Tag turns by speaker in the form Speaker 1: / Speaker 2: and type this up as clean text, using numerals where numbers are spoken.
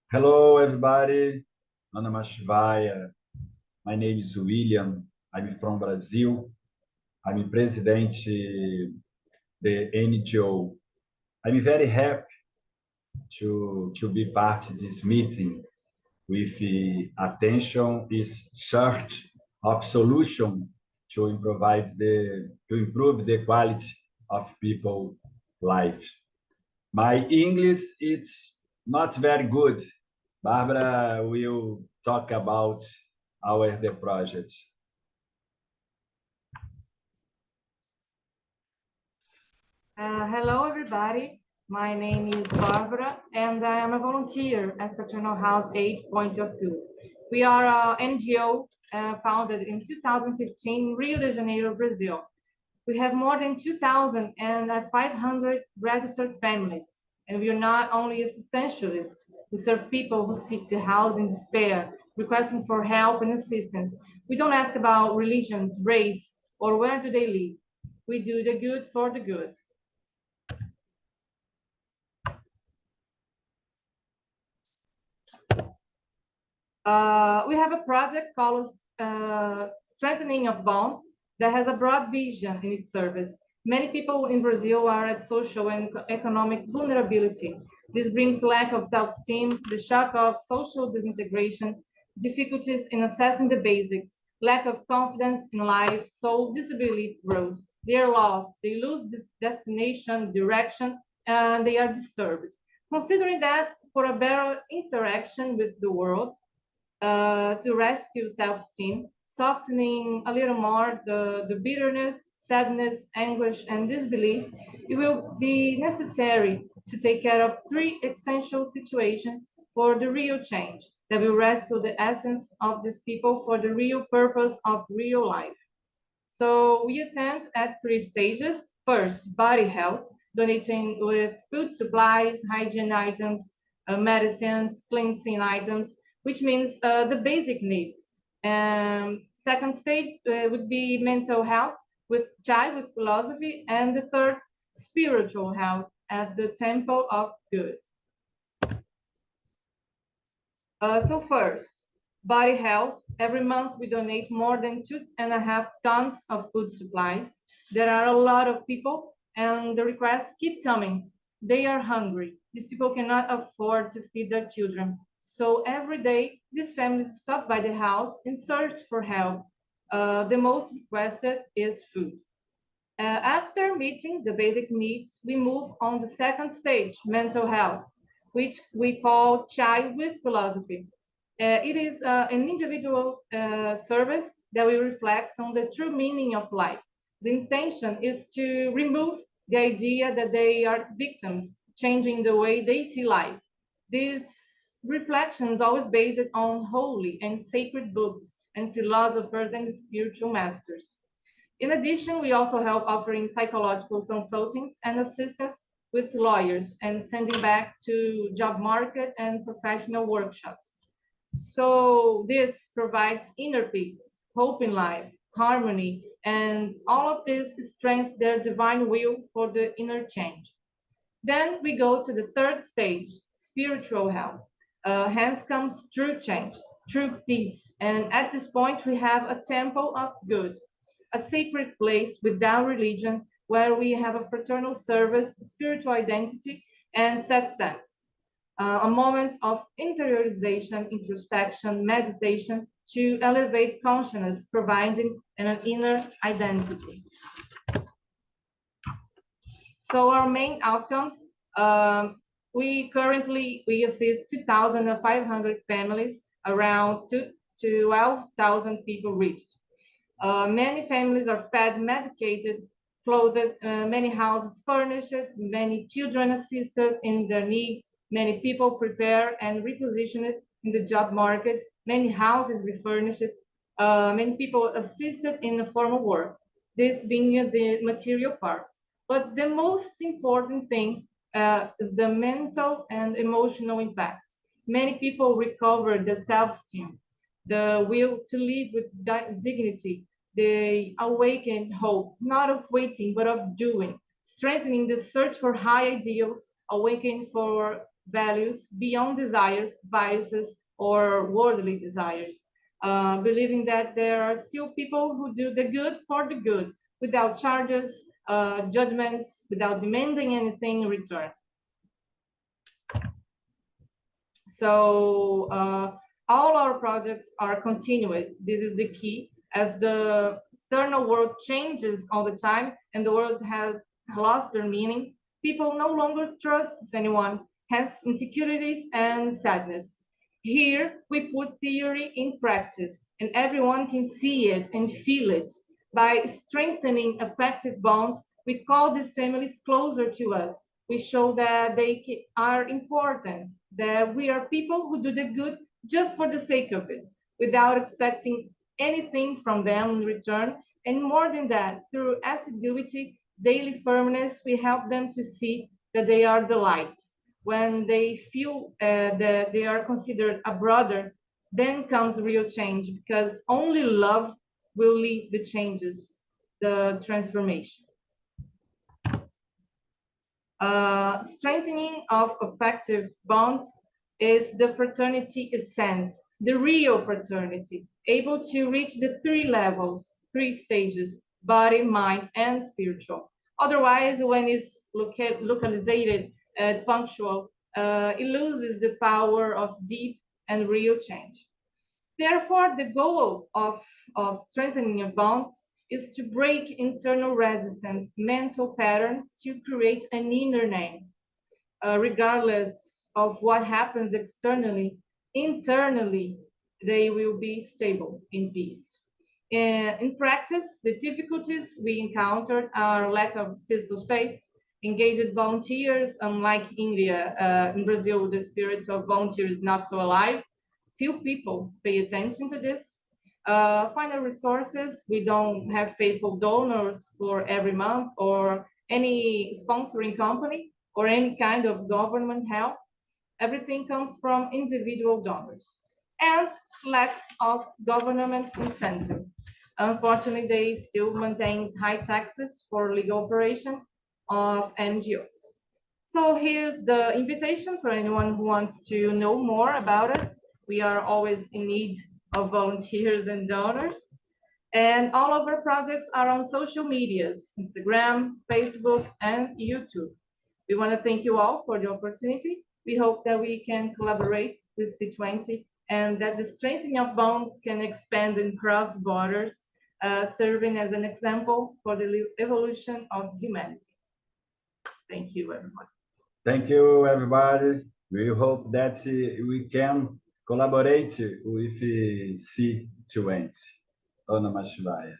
Speaker 1: Hello, everybody. Namah Shivaya. My name is William. I'm from Brazil. I'm president the NGO. I'm very happy to be part of this meeting with attention is search of solution to improve the quality of people life. My English it's not very good. Barbara will talk about the project.
Speaker 2: Hello, everybody. My name is Barbara, and I am a volunteer at Fraternal House 8 Point of Food. We are an NGO founded in 2015 in Rio de Janeiro, Brazil. We have more than 2,500 registered families, and we are not only existentialists. We serve people who seek the house in despair, requesting for help and assistance. We don't ask about religions, race, or where do they live. We do the good for the good. We have a project called Strengthening of Bonds that has a broad vision in its service. Many people in Brazil are at social and economic vulnerability. This brings lack of self-esteem, the shock of social disintegration, difficulties in assessing the basics, lack of confidence in life, so disability grows. They are lost, they lose destination, direction, and they are disturbed. Considering that, for a better interaction with the world, to rescue self-esteem, softening a little more the bitterness, sadness, anguish, and disbelief, it will be necessary to take care of three essential situations for the real change that will rescue the essence of these people for the real purpose of real life. So we attend at three stages. First, body health, donating with food supplies, hygiene items, medicines, cleansing items, which means the basic needs. Second stage would be mental health with chai with philosophy, and the third, spiritual health at the Temple of Good. So first, body health. Every month we donate more than 2.5 tons of food supplies. There are a lot of people and the requests keep coming. They are hungry. These people cannot afford to feed their children. So every day, these families stop by the house and search for help. The most requested is food. After meeting the basic needs, we move on the second stage, mental health, which we call Chai with Philosophy. It is an individual service that will reflect on the true meaning of life. The intention is to remove the idea that they are victims, changing the way they see life. These reflections always based on holy and sacred books and philosophers and spiritual masters. In addition, we also help offering psychological consultings and assistance with lawyers and sending back to job market and professional workshops. So this provides inner peace, hope in life, harmony, and all of this strengthens their divine will for the inner change. Then we go to the third stage, spiritual health. Hence comes true change, true peace. And at this point, we have a temple of good, a sacred place without religion, where we have a fraternal service, spiritual identity, and set sense. A moment of interiorization, introspection, meditation to elevate consciousness, providing an inner identity. So our main outcomes, we currently assist 2,500 families, around 12,000 people reached. Many families are fed, medicated, clothed, many houses furnished, many children assisted in their needs, many people prepared and repositioned in the job market, many houses refurnished, many people assisted in the formal work, this being the material part. But the most important thing is the mental and emotional impact. Many people recover the self-esteem, the will to live with dignity, the awakened hope, not of waiting, but of doing, strengthening the search for high ideals, awakening for values beyond desires, biases, or worldly desires, believing that there are still people who do the good for the good, without charges, judgments, without demanding anything in return. So all our projects are continued. This is the key, as the external world changes all the time and the world has lost their meaning. People no longer trust anyone, hence insecurities and sadness. Here we put theory in practice, and everyone can see it and feel it. By strengthening affective bonds, we call these families closer to us. We show that they are important, that we are people who do the good just for the sake of it, without expecting anything from them in return. And more than that, through assiduity, daily firmness, we help them to see that they are the light. When they feel that they are considered a brother, then comes real change, because only love will lead the changes, the transformation. Strengthening of affective bonds is the fraternity essence, the real fraternity, able to reach the three levels, three stages: body, mind, and spiritual. Otherwise, when it's localized and punctual, it loses the power of deep and real change. Therefore, the goal of strengthening of bonds is to break internal resistance, mental patterns, to create an inner name. Regardless of what happens externally, internally, they will be stable in peace. In practice, the difficulties we encountered are lack of physical space, engaged volunteers. Unlike India, in Brazil, the spirit of volunteer is not so alive. Few people pay attention to this. Final resources, we don't have faithful donors for every month, or any sponsoring company, or any kind of government help. Everything comes from individual donors. And lack of government incentives. Unfortunately, they still maintain high taxes for legal operation of NGOs. So here's the invitation for anyone who wants to know more about us. We are always in need of volunteers and donors. And all of our projects are on social medias: Instagram, Facebook, and YouTube. We want to thank you all for the opportunity. We hope that we can collaborate with C20 and that the strengthening of bonds can expand and cross borders, serving as an example for the evolution of humanity. Thank you, everyone.
Speaker 1: Thank you, everybody. We hope that we can collaborate with C20. Namah Shivaya.